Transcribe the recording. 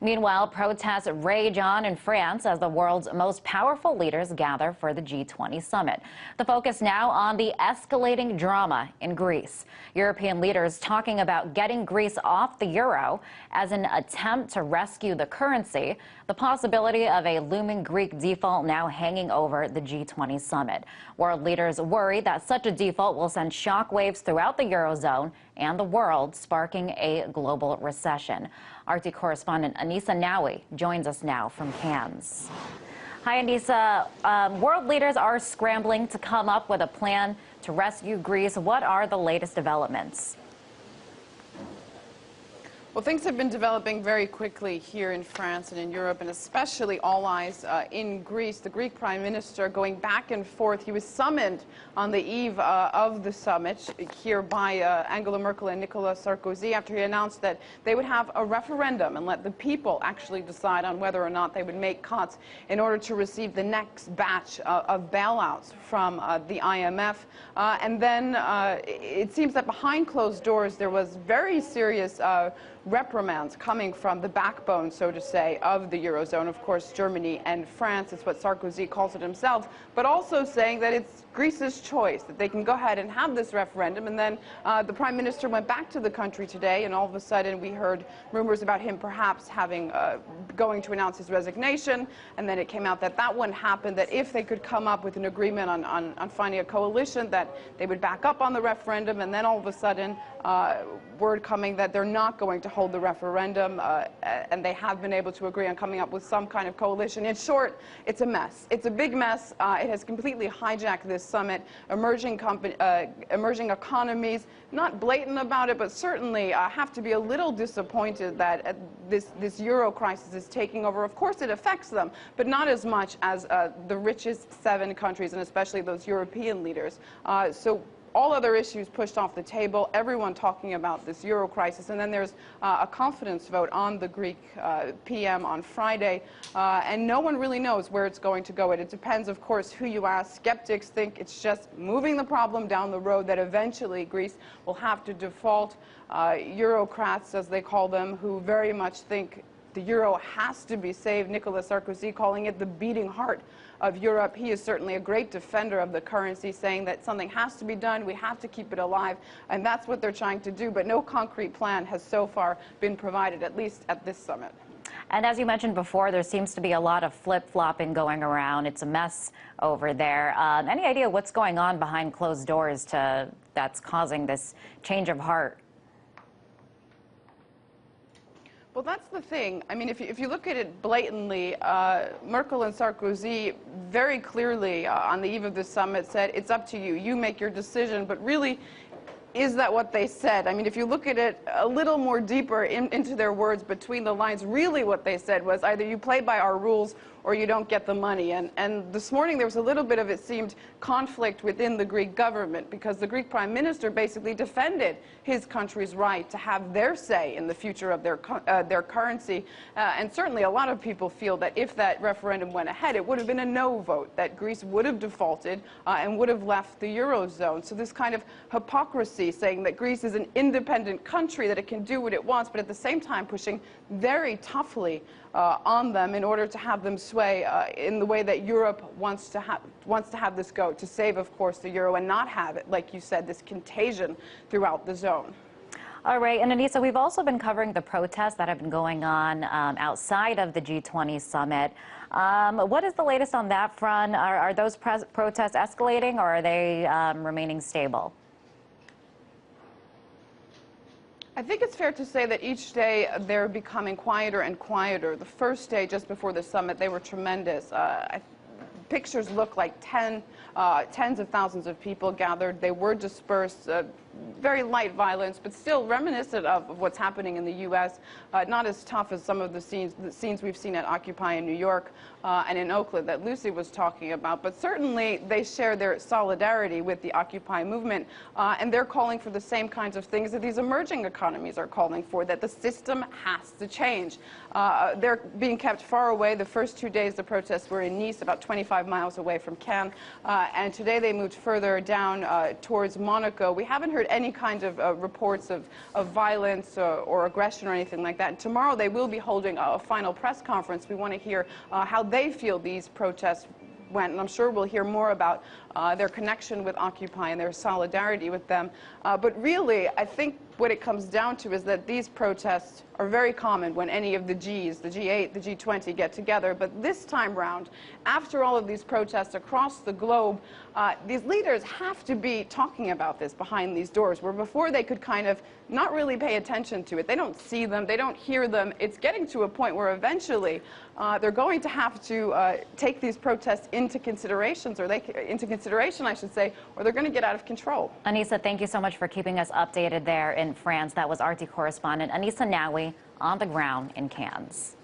Meanwhile, protests rage on in France as the world's most powerful leaders gather for the G20 summit. The focus now on the escalating drama in Greece. European leaders talking about getting Greece off the euro as an attempt to rescue the currency, the possibility of a looming Greek default now hanging over the G20 summit. World leaders worry that such a default will send shockwaves throughout the eurozone and the world, sparking a global recession. RT correspondent Anissa Naouai joins us now from Cannes. Hi, Anissa. World leaders are scrambling to come up with a plan to rescue Greece. What are the latest developments? Well, things have been developing very quickly here in France and in Europe, and especially all eyes in Greece. The Greek Prime Minister going back and forth. He was summoned on the eve of the summit here by Angela Merkel and Nicolas Sarkozy after he announced that they would have a referendum and let the people actually decide on whether or not they would make cuts in order to receive the next batch of bailouts from the IMF. And then it seems that behind closed doors there was very serious reprimands coming from the backbone, so to say, of the eurozone, of course, Germany and France. It's what Sarkozy calls it himself, but also saying that it's Greece's choice, that they can go ahead and have this referendum. And then the Prime Minister went back to the country today, and all of a sudden we heard rumors about him perhaps having going to announce his resignation, and then it came out that that wouldn't happen, that if they could come up with an agreement on finding a coalition, that they would back up on the referendum. And then all of a sudden word coming that they're not going to hold the referendum, and they have been able to agree on coming up with some kind of coalition. In short, it's a mess. It's a big mess. It has completely hijacked this summit. Emerging economies, not blatant about it, but certainly have to be a little disappointed that this euro crisis is taking over. Of course, it affects them, but not as much as the richest 7 countries, and especially those European leaders. So all other issues pushed off the table, everyone talking about this euro crisis. And then there's a confidence vote on the Greek PM on Friday, and no one really knows where it's going to go. It depends, of course, who you ask. Skeptics think it's just moving the problem down the road, that eventually Greece will have to default. Eurocrats, as they call them, who very much think the euro has to be saved. Nicolas Sarkozy calling it the beating heart of Europe. He is certainly a great defender of the currency, saying that something has to be done, we have to keep it alive, and that's what they're trying to do. But no concrete plan has so far been provided, at least at this summit. And as you mentioned before, there seems to be a lot of flip-flopping going around. It's a mess over there. Any idea what's going on behind closed doors that's causing this change of heart? Well, that's the thing. I mean, if you look at it blatantly, Merkel and Sarkozy very clearly on the eve of the summit said, it's up to you. You make your decision. But really, is that what they said? I mean, if you look at it a little more deeper into their words between the lines, really what they said was either you play by our rules or you don't get the money. And this morning there was a little bit of, it seemed, conflict within the Greek government, because the Greek Prime Minister basically defended his country's right to have their say in the future of their currency. And certainly a lot of people feel that if that referendum went ahead, it would have been a no vote, that Greece would have defaulted and would have left the eurozone. So this kind of hypocrisy, saying that Greece is an independent country, that it can do what it wants, but at the same time pushing very toughly on them in order to have them sway in the way that Europe wants to have this go, to save, of course, the euro and not have it, like you said, this contagion throughout the zone. All right, and Anissa, we've also been covering the protests that have been going on outside of the G20 summit. What is the latest on that front? Are those protests escalating, or are they remaining stable? I think it's fair to say that each day they're becoming quieter and quieter. The first day, just before the summit, they were tremendous. Pictures look like tens of thousands of people gathered. They were dispersed. Very light violence, but still reminiscent of what's happening in the U.S. Not as tough as some of the scenes we've seen at Occupy in New York and in Oakland that Lucy was talking about. But certainly they share their solidarity with the Occupy movement, and they're calling for the same kinds of things that these emerging economies are calling for, that the system has to change. They're being kept far away. The first 2 days the protests were in Nice, about 25 miles away from Cannes, and today they moved further down towards Monaco. We haven't heard heard any kind of reports of violence or aggression or anything like that. And tomorrow they will be holding a final press conference. We want to hear how they feel these protests went, and I'm sure we'll hear more about their connection with Occupy and their solidarity with them. But really, I think what it comes down to is that these protests are very common when any of the Gs, the G8, the G20 get together. But this time round, after all of these protests across the globe, these leaders have to be talking about this behind these doors, where before they could kind of not really pay attention to it. They don't see them, they don't hear them. It's getting to a point where eventually they're going to have to take these protests into consideration, I should say, or they're going to get out of control. Anissa, thank you so much for keeping us updated there in France. That was RT correspondent Anissa Naouai on the ground in Cannes.